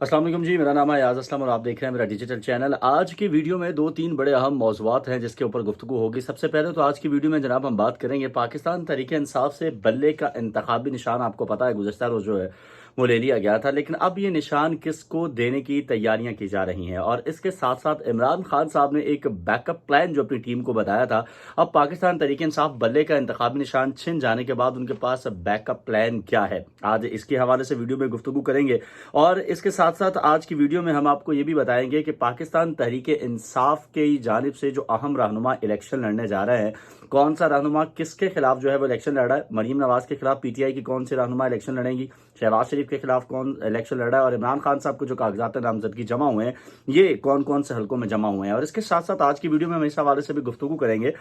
अस्सलाम वालेकुम जी, मेरा नाम है याज़ असलम और आप देख रहे हैं मेरा डिजिटल चैनल। आज की वीडियो में 2-3 बड़े अहम मौज़ूआत हैं जिसके ऊपर गुफ्तगू होगी। सबसे पहले तो आज की वीडियो में जनाब हम बात करेंगे पाकिस्तान तहरीक-ए-इंसाफ से बल्ले का इंतखाबी निशान। आपको पता है गुज़श्ता रोज़ जो है वो ले लिया गया था, लेकिन अब ये निशान किसको देने की तैयारियां की जा रही हैं। और इसके साथ साथ इमरान खान साहब ने एक बैकअप प्लान जो अपनी टीम को बताया था, अब पाकिस्तान तहरीक-ए-इंसाफ बल्ले का इंतखाबी निशान छिन जाने के बाद उनके पास बैकअप प्लान क्या है, आज इसके हवाले से वीडियो में गुफ्तगू करेंगे। और इसके साथ साथ आज की वीडियो में हम आपको ये भी बताएंगे कि पाकिस्तान तहरीक इंसाफ की जानिब से जो अहम रहनुमा इलेक्शन लड़ने जा रहे हैं, कौन सा रहनुमा किसके खिलाफ जो है वो इलेक्शन लड़ रहा है। मरीम नवाज के खिलाफ पीटीआई की कौन सी रहनुमा इलेक्शन लड़ेंगी, शहबाज शरीफ के खिलाफ कौन इलेक्शन लड़ रहा है, और इमरान खान साहब को जो कागजात नामजदगी जमा हुए हैं ये कौन कौन से हलकों में जमा हुए हैं। और इसके साथ साथ आज की वीडियो में हम इस हवाले से भी गुफ्तगू करेंगे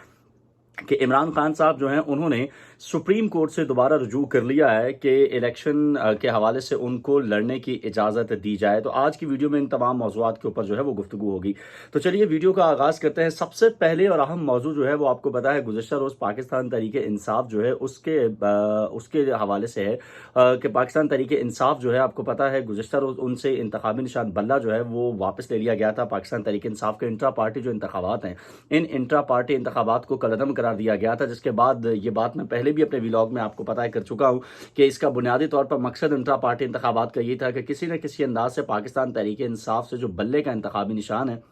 कि इमरान खान साहब जो हैं उन्होंने सुप्रीम कोर्ट से दोबारा रुजू कर लिया है कि इलेक्शन के हवाले से उनको लड़ने की इजाज़त दी जाए। तो आज की वीडियो में इन तमाम मौज़ूआत के ऊपर जो है वो गुफ्तगू होगी। तो चलिए वीडियो का आगाज़ करते हैं। सबसे पहले और अहम मौजू जो है वो आपको पता है गुज़श्ता रोज़ पाकिस्तान तहरीक इंसाफ जो है उसके हवाले से है कि पाकिस्तान तहरीक इंसाफ जो है, आपको पता है गुज़श्ता रोज़ उनसे इंतखाबी निशान बल्ला जो है वो वापस ले लिया गया था। पाकिस्तान तहरीक इंसाफ के इंट्रा पार्टी जो इंतखाबात हैं, इन इंट्रा पार्टी इंतखाबात को कलअदम करार दिया गया था, जिसके बाद ये बात मैं पहले भी अपने व्लॉग में आपको पता है कर चुका हूं कि इसका बुनियादी तौर पर मकसद इंट्रा पार्टी इंतखाबात का ये था कि किसी न किसी अंदाज से पाकिस्तान तहरीक इंसाफ से जो बल्ले का इंतखाबी निशान है,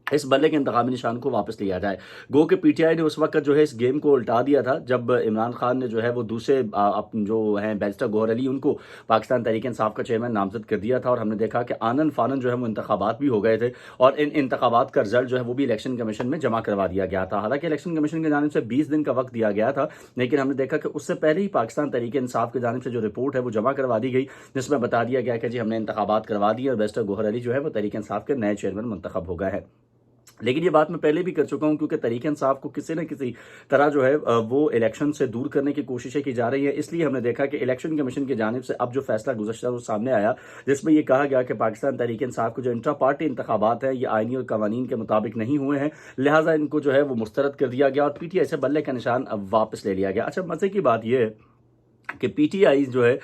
इस बल्ले के इंतखाबी निशान को वापस लिया जाए। गो के पीटीआई ने उस वक्त जो है इस गेम को उल्टा दिया था जब इमरान खान ने जो है वो दूसरे जो हैं बैरिस्टर गौहर अली उनको पाकिस्तान तहरीक इंसाफ का चेयरमैन नामजद कर दिया था, और हमने देखा कि आनन फानन जो है वो इंतखाबात भी हो गए थे और इन इंतखाबात का रिजल्ट जो है वो भी इलेक्शन कमीशन में जमा करवा दिया गया था। हालांकि इलेक्शन कमीशन की जानिब से 20 दिन का वक्त दिया गया था, लेकिन हमने देखा कि उससे पहले ही पाकिस्तान तहरीक इंसाफ की जानिब से जो रिपोर्ट है वो जमा करवा दी गई, जिसमें बता दिया गया कि जी हमने इंतखाबात करवा दिए और बैरिस्टर गौहर अली जो है वो तहरीक इंसाफ के नए चेयरमैन मुंतखब हो गए हैं। लेकिन ये बात मैं पहले भी कर चुका हूं, क्योंकि तहरीक इंसाफ को किसी न किसी तरह जो है वो इलेक्शन से दूर करने की कोशिशें की जा रही है। इसलिए हमने देखा कि इलेक्शन कमीशन की जानिब से अब जो फैसला गुज़श्ता रोज़ सामने आया, जिसमें यह कहा गया कि पाकिस्तान तहरीक इंसाफ के जो इंट्रा पार्टी इंतखाबात हैं ये आईनी और कवानीन के मुताबिक नहीं हुए हैं, लिहाजा इनको जो है वो मुस्तरद कर दिया गया और पीटीआई से बल्ले का निशान अब वापस ले लिया गया। अच्छा, मजे की बात यह है कि पीटीआई जो है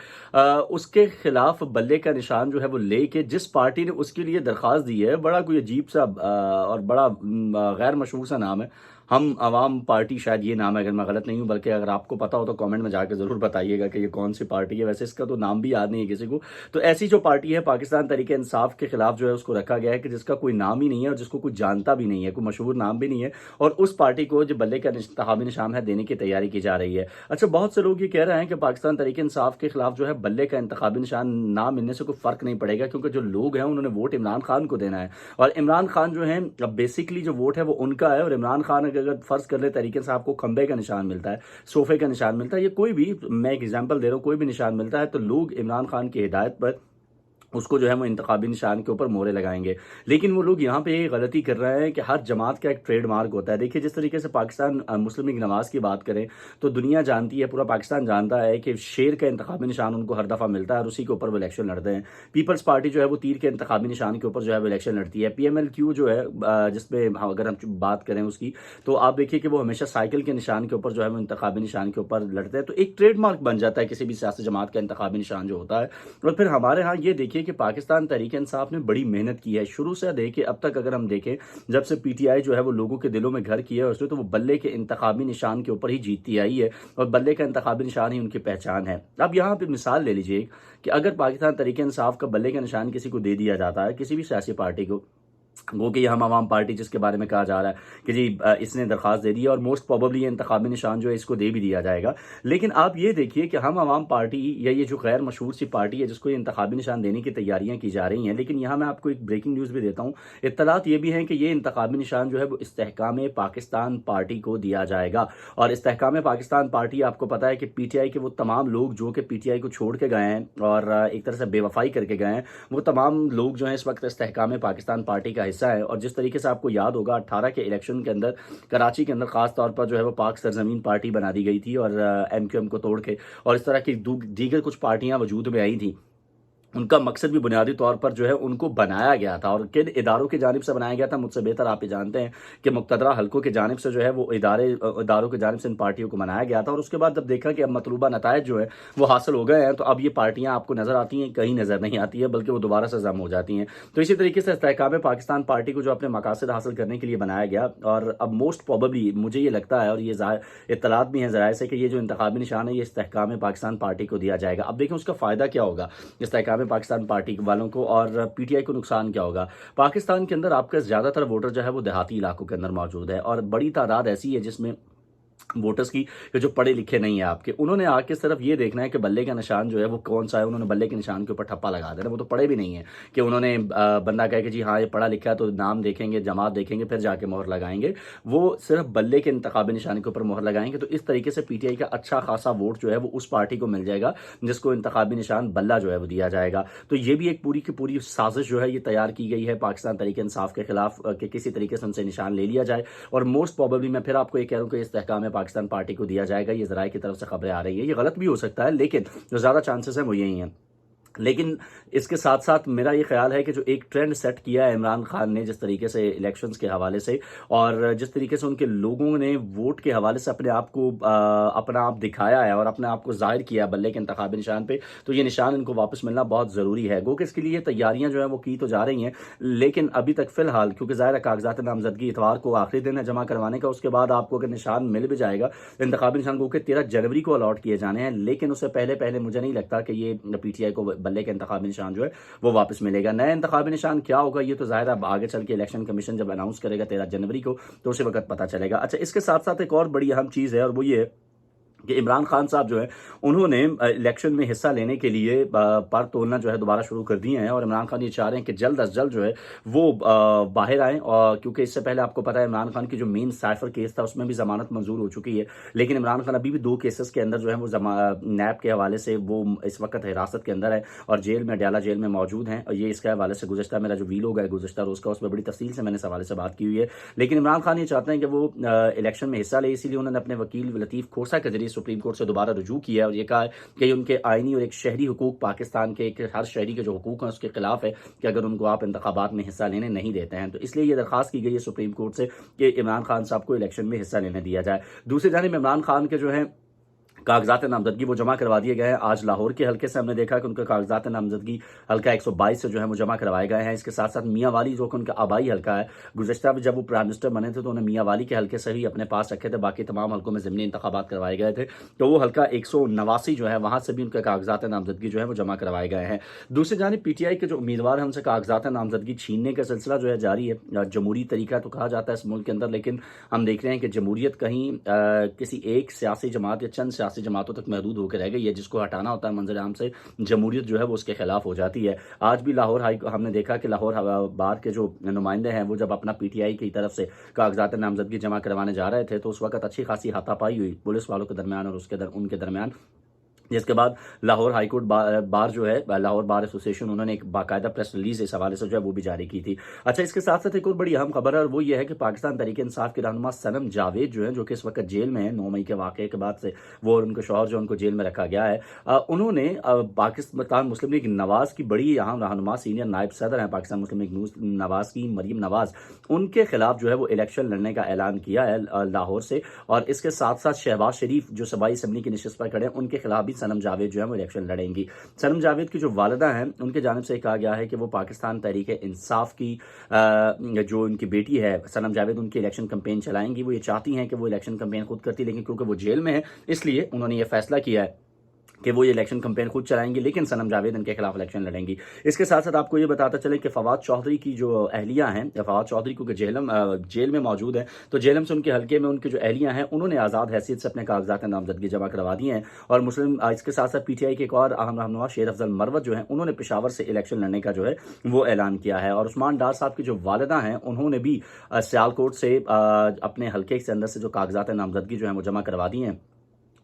उसके खिलाफ बल्ले का निशान जो है वो लेके जिस पार्टी ने उसके लिए दरख्वास्त दी है, बड़ा कोई अजीब सा और बड़ा गैर मशहूर सा नाम है, हम आवाम पार्टी, शायद ये नाम है अगर मैं गलत नहीं हूं, बल्कि अगर आपको पता हो तो कमेंट में जाकर जरूर बताइएगा कि ये कौन सी पार्टी है। वैसे इसका तो नाम भी याद नहीं है किसी को। तो ऐसी जो पार्टी है पाकिस्तान तहरीक इंसाफ के खिलाफ जो है उसको रखा गया है कि जिसका कोई नाम ही नहीं है और जिसको कोई जानता भी नहीं है, कोई मशहूर नाम भी नहीं है, और उस पार्टी को जो बल्ले का इंतखाबी निशान है देने की तैयारी की जा रही है। अच्छा, बहुत से लोग ये कह रहे हैं कि पाकिस्तान तहरीक इंसाफ के खिलाफ जो है बल्ले का इंतखाबी निशान ना मिलने से कोई फर्क नहीं पड़ेगा, क्योंकि जो लोग हैं उन्होंने वोट इमरान खान को देना है, और इमरान खान जो है बेसिकली जो वोट है वो उनका है। और इमरान खान अगर फर्ज कर ले तरीके से आपको खंबे का निशान मिलता है, सोफे का निशान मिलता है, ये कोई भी, मैं एक एग्जांपल दे रहा हूं, कोई भी निशान मिलता है, तो लोग इमरान खान की हिदायत पर उसको जो है वो इंतखाबी निशान के ऊपर मोहरे लगाएंगे। लेकिन वो लोग यहाँ पे ये गलती कर रहे हैं कि हर जमात का एक ट्रेडमार्क होता है। देखिए, जिस तरीके से पाकिस्तान मुस्लिम लीग नवाज की बात करें तो दुनिया जानती है, पूरा पाकिस्तान जानता है कि शेर का इंतखाबी निशान उनको हर दफ़ा मिलता है और उसी के ऊपर वो इलेक्शन लड़ते हैं। पीपल्स पार्टी जो है वो तीर के इंतखाबी निशान के ऊपर जो है वो इलेक्शन लड़ती है। PMLQ जो है जिसपे अगर हम बात करें उसकी, तो आप देखिए कि वो हमेशा साइकिल के निशान के ऊपर जो है वो इंतखाबी निशान के ऊपर लड़ते हैं। तो एक ट्रेडमार्क बन जाता है किसी भी सियासी जमात का इंतखाबी निशान जो होता है। और फिर हमारे यहाँ ये देखिए कि पाकिस्तान तहरीक इंसाफ ने बड़ी मेहनत की है शुरू से देखिए अब तक। अगर हम देखें जब से पीटीआई जो है वो लोगों के दिलों में घर किया है उसने, तो वो बल्ले के इंतखाबी निशान के ऊपर ही जीतती आई है और बल्ले का इंतखाबी निशान ही उनकी पहचान है। अब यहाँ पे मिसाल ले लीजिए कि अगर पाकिस्तान तहरीक इंसाफ का बल्ले का निशान किसी को दे दिया जाता है, किसी भी सियासी पार्टी को, वो कि हम आवाम पार्टी जिसके बारे में कहा जा रहा है कि जी इसने दरख्वास्त दे दी है और मोस्ट प्रोबेबली ये इंतखाबी निशान जो है इसको दे भी दिया जाएगा। लेकिन आप ये देखिए कि हम आवाम पार्टी या ये जो गैर मशहूर सी पार्टी है जिसको ये इंतखाबी निशान देने की तैयारियां की जा रही हैं, लेकिन यहाँ मैं आपको एक ब्रेकिंग न्यूज़ भी देता हूँ। इत्तलात ये भी है कि ये इंतखाबी निशान जो है वो इस्तेहकाम पाकिस्तान पार्टी को दिया जाएगा। और इस्तेहकाम पाकिस्तान पार्टी, आपको पता है कि पीटीआई के वो तमाम लोग जो कि पीटीआई को छोड़ के गए हैं और एक तरह से बेवफाई करके गए हैं, वो तमाम लोग जो है इस वक्त इस्तेहकाम पाकिस्तान पार्टी का हिस्सा है। और जिस तरीके से आपको याद होगा 18 के इलेक्शन के अंदर कराची के अंदर खास तौर पर जो है वो पाक सरजमीन पार्टी बना दी गई थी और MQM को तोड़ के, और इस तरह की दीगर कुछ पार्टियां वजूद में आई थी। उनका मकसद भी बुनियादी तौर पर जो है उनको बनाया गया था, और किन इदारों की जानिब से बनाया गया था मुझसे बेहतर आप ही जानते हैं कि मुक़्तदरा हलकों की जानिब से जो है वो इदारों की जानिब से इन पार्टियों को बनाया गया था। और उसके बाद जब देखा कि अब मतलूबा नताइज जो है वो हासिल हो गए हैं, तो अब ये पार्टियां आपको नज़र आती हैं, कहीं नज़र नहीं आती है, बल्कि वो दोबारा से जम हो जाती हैं। तो इसी तरीके से इस्तेहकाम पाकिस्तान पार्टी को जो अपने मकासद हासिल करने के लिए बनाया गया, और अब मोस्ट प्रोबेबली मुझे ये लगता है, और ये इत्तलात भी हैं ज़राए से, कि ये जो इंतखाबी निशान है ये इस्तेहकाम पाकिस्तान पार्टी को दिया जाएगा। अब देखें उसका फ़ायदा क्या होगा इस्तेहकाम पाकिस्तान पार्टी वालों को, और पीटीआई को नुकसान क्या होगा। पाकिस्तान के अंदर आपका ज़्यादातर वोटर जो है वो देहाती इलाकों के अंदर मौजूद है, और बड़ी तादाद ऐसी है जिसमें वोटर्स की कि जो पढ़े लिखे नहीं है आपके, उन्होंने आके सिर्फ ये देखना है कि बल्ले का निशान जो है वो कौन सा है, उन्होंने बल्ले के निशान के ऊपर ठप्पा लगा देना। वो तो पढ़े भी नहीं है कि उन्होंने बंदा कहे कि जी हाँ ये पढ़ा लिखा है, तो नाम देखेंगे, जमात देखेंगे, फिर जाके मोहर लगाएंगे। वो सिर्फ बल्ले के इंतखाबी निशान के ऊपर मोहर लगाएंगे। तो इस तरीके से पीटीआई का अच्छा खासा वोट जो है वो उस पार्टी को मिल जाएगा जिसको इंतखाबी निशान बल्ला जो है वो दिया जाएगा। तो ये भी एक पूरी की पूरी साजिश जो है ये तैयार की गई है पाकिस्तान तहरीक इंसाफ के खिलाफ, कि किसी तरीके से उनसे निशान ले लिया जाए। और मोस्ट प्रोबेबली मैं फिर आपको ये कह रहा हूँ कि इस्तेहकाम पाकिस्तान पार्टी को दिया जाएगा। ये ज़राए की तरफ से खबरें आ रही है, ये गलत भी हो सकता है, लेकिन जो ज़्यादा चांसेस हैं वो यही हैं। लेकिन इसके साथ साथ मेरा ये ख्याल है कि जो एक ट्रेंड सेट किया है इमरान खान ने, जिस तरीके से इलेक्शंस के हवाले से, और जिस तरीके से उनके लोगों ने वोट के हवाले से अपने आप को अपना आप दिखाया है और अपने आप को जाहिर किया बल्ले के इंतखाबी निशान पे, तो ये निशान इनको वापस मिलना बहुत ज़रूरी है। गो कि इसके लिए तैयारियां जो है वो की तो जा रही हैं, लेकिन अभी तक फ़िलहाल क्योंकि ज़ाहिर कागजात नामजदगी इतवार को आखिरी दिन है जमा करवाने का, उसके बाद आपको अगर निशान मिल भी जाएगा, इंतखाबी निशान को 13 जनवरी को अलॉट किए जाने हैं, लेकिन उससे पहले पहले मुझे नहीं लगता कि ये पीटीआई को बल्ले के इंतखाबी निशान जो है वो वापस मिलेगा। नया इंतखाबी निशान क्या होगा ये तो जाहिर है आगे चल के इलेक्शन कमीशन जब अनाउंस करेगा 13 जनवरी को, तो उसी वक्त पता चलेगा। अच्छा, इसके साथ साथ एक और बड़ी अहम चीज़ है, और वो ये है कि इमरान खान साहब जो है उन्होंने इलेक्शन में हिस्सा लेने के लिए पर तोड़ना जो है दोबारा शुरू कर दिए हैं, और इमरान खान ये चाह रहे हैं कि जल्द अज जल्द जो है वो बाहर आएँ। और क्योंकि इससे पहले आपको पता है इमरान खान की जो मेन साइफर केस था उसमें भी जमानत मंजूर हो चुकी है, लेकिन इमरान खान अभी भी 2 केसेस के अंदर जो है वो नैब के हवाले से वो इस वक्त हिरासत के अंदर है और जेल में, अडयाला जेल में मौजूद हैं। और ये इसके हवाले से गुज़श्ता मेरा जो वीलॉग है गुज़श्ता रोज़ का, उसमें बड़ी तफसील से मैंने इस हवाले से बात की हुई है। लेकिन इमरान खान ये चाहते हैं कि वो इलेक्शन में हिस्सा ले, इसीलिए उन्होंने अपने वकील लतीफ़ खोसा के जरिए सुप्रीम कोर्ट से दोबारा रुजू किया है और ये कहा कि उनके आईनी और एक शहरी हुकूक, पाकिस्तान के एक हर शहरी के जो हुकूक हैं उसके खिलाफ है कि अगर उनको आप इंतखाबात में हिस्सा लेने नहीं देते हैं। तो इसलिए ये दरखास्त की गई है सुप्रीम कोर्ट से कि इमरान खान साहब को इलेक्शन में हिस्सा लेने दिया जाए। दूसरी जानिब इमरान खान के जो है कागजात नामजदगी वो जमा करवा दिए गए हैं। आज लाहौर के हल्के से हमने देखा कि उनके कागजात नामजदगी हल्का 122 से जो है वो जमा करवाए गए हैं। इसके साथ साथ मियाँ वाली जो कि उनका आबाई हल्का है, गुज़श्ता में जब वो प्राइम मिनिस्टर बने थे तो उन्हें मियाँ वाली के हल्के से ही अपने पास रखे थे, बाकी तमाम हल्कों में ज़मीनी इंतखाबात करवाए गए थे। तो वो हल्का 189 जो है वहाँ से भी उनके कागजात नामजदगी जो है वो जमा करवाए गए हैं। दूसरी जानिब पीटीआई के जो उम्मीदवार हैं उनसे कागजात नामजदगी छीनने का सिलसिला जो है जारी है। जमहूरी तरीका तो कहा जाता है इस मुल्क के अंदर, लेकिन हम देख रहे हैं कि जमहूरियत कहीं किसी एक सियासी जमात या चंद सियासी जमातों तक महदूद होकर रह गई है, जिसको हटाना होता है मंजर आम से, जमहूरियत जो है वो उसके खिलाफ हो जाती है। आज भी लाहौर हमने देखा कि लाहौर बार के जो नुमाइंदे हैं वो जब अपना पीटीआई की तरफ से कागजात नामजदगी जमा करवाने जा रहे थे तो उस वक्त अच्छी खासी हाथापाई हुई पुलिस वालों के दरमियान और उनके दरमियान, जिसके बाद लाहौर हाईकोर्ट बार जो है लाहौर बार एसोसिएशन, उन्होंने एक बाकायदा प्रेस रिलीज इस हवाले से जो है वो भी जारी की थी। अच्छा, इसके साथ साथ एक और बड़ी अहम खबर है और वो ये है कि पाकिस्तान तहरीक इंसाफ के रहनुमा सनम जावेद जो है, जो कि इस वक्त जेल में है, 9 मई के वाक़े के बाद से वो और उनके शौहर जो उनको जेल में रखा गया है, उन्होंने पाकिस्तान मुस्लिम लीग नवाज की बड़ी अहम रहनुमा सीनियर नायब सदर हैं पाकिस्तान मुस्लिम लीग नवाज की मरीम नवाज, उनके खिलाफ जो है वो इलेक्शन लड़ने का ऐलान किया है लाहौर से। और इसके साथ साथ शहबाज शरीफ जो सूबाई असम्बली की नशिस्त पर खड़े हैं, उनके खिलाफ भी सनम जावेद जो है वो इलेक्शन लड़ेंगी। सनम जावेद की जो वालिदा हैं उनके जानिब से कहा गया है कि वो पाकिस्तान तहरीक इंसाफ की जो उनकी बेटी है सनम जावेद, उनकी इलेक्शन कैंपेन चलाएंगी। वो ये चाहती हैं कि वो इलेक्शन कैंपेन खुद करती, लेकिन क्योंकि वो जेल में है इसलिए उन्होंने ये फैसला किया है कि वो ये इलेक्शन कैंपेन खुद चलाएंगी, लेकिन सनम जावेद इनके खिलाफ इलेक्शन लड़ेंगी। इसके साथ साथ आपको ये बताता चले कि फवाद चौधरी की जो अहलियां हैं, फवाद चौधरी क्योंकि जेल में मौजूद है, तो जेलम से उनके हल्के में उनकी जो अहलियां हैं उन्होंने आज़ाद हैसियत से अपने कागजात नामजदगी जमा करवा दिए हैं। और मुस्लिम इसके साथ साथ पीटीआई के एक और अहम रहनुमा शेर अफजल मरवत जो है, उन्होंने पेशावर से इलेक्शन लड़ने का जो है वो ऐलान किया है। और उस्मान डार साहब की जो वालिदा हैं उन्होंने भी सियालकोट से अपने हल्के के अंदर से जो कागजात नामजदगी जो है वो जमा करवा दिए हैं।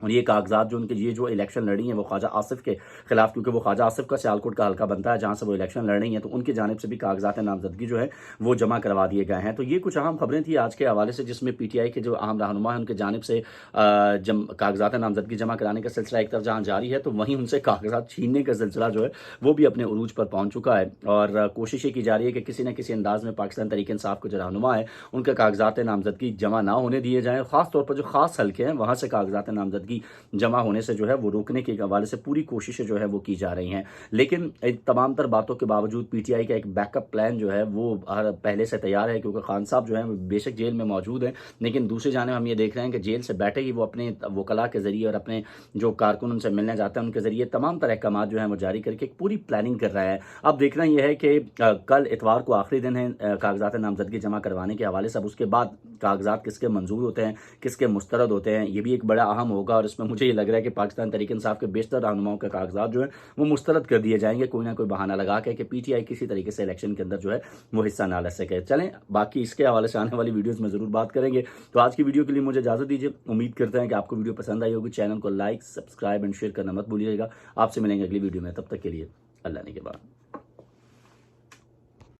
और ये कागजात जो उनके ये जो इलेक्शन लड़ी हैं वो ख्वाजा आसिफ के खिलाफ, क्योंकि वो ख्वाजा आसिफ का सियालकोट का हल्का बनता है जहाँ से वो इलेक्शन लड़ रही हैं, तो उनकी जानिब से भी कागजात नामजदगी जो है वो जमा करवा दिए गए हैं। तो ये कुछ अहम खबरें थी आज के हवाले से, जिसमें पीटीआई के जो अहम रहनुमा है उनकी जानिब से कागजात नामजदगी जमा कराने का सिलसिला एक तरफ जहाँ जारी है, तो वहीं उनसे कागजात छीनने का सिलसिला जो है वो भी अपने उरूज पर पहुंच चुका है। और कोशिश ये की जा रही है कि किसी न किसी अंदाज में पाकिस्तान तहरीक इंसाफ के जो रहनुमा है उनके कागजात नामजदगी जमा ना होने दिए जाएँ। खासतौर पर जो खास हल्के हैं वहाँ से कागजात नामजदगी जमा होने से जो है वो रोकने के हवाले से पूरी कोशिशें जो है वो की जा रही हैं। लेकिन इन तमाम तर बातों के बावजूद पीटीआई का एक बैकअप प्लान जो है वो पहले से तैयार है, क्योंकि खान साहब जो है बेशक जेल में मौजूद हैं, लेकिन दूसरी जानिब हम ये देख रहे हैं कि जेल से बैठे ही वो अपने वकला के जरिए और अपने जो कारकुन उनसे मिलने जाते हैं उनके जरिए तमाम तरह अहकाम जो है वो जारी करके एक पूरी प्लानिंग कर रहा है। अब देखना यह है कि कल इतवार को आखिरी दिन है कागजात नामजदगी जमा करवाने के हवाले से। अब उसके बाद कागजात किसके मंजूर होते हैं, किसके मुस्तरद होते हैं, ये भी एक बड़ा अहम होगा। और इसमें मुझे ये लग रहा है कि पाकिस्तान तहरीक इंसाफ के बेशतर रहनुमाओं के कागजात जो है वो मुस्तरद कर दिए जाएंगे, कोई ना कोई बहाना लगा के कि पीटीआई किसी तरीके से इलेक्शन के अंदर जो है वो हिस्सा ना ले सके। चलें, बाकी इसके हवाले से आने वाली वीडियोस में जरूर बात करेंगे। तो आज की वीडियो के लिए मुझे इजाजत दीजिए। उम्मीद करते हैं कि आपको वीडियो पसंद आई होगी। चैनल को लाइक, सब्सक्राइब एंड शेयर करना मत भूलिएगा। आपसे मिलेंगे अगली वीडियो में, तब तक के लिए अल्लाह ने के बाद।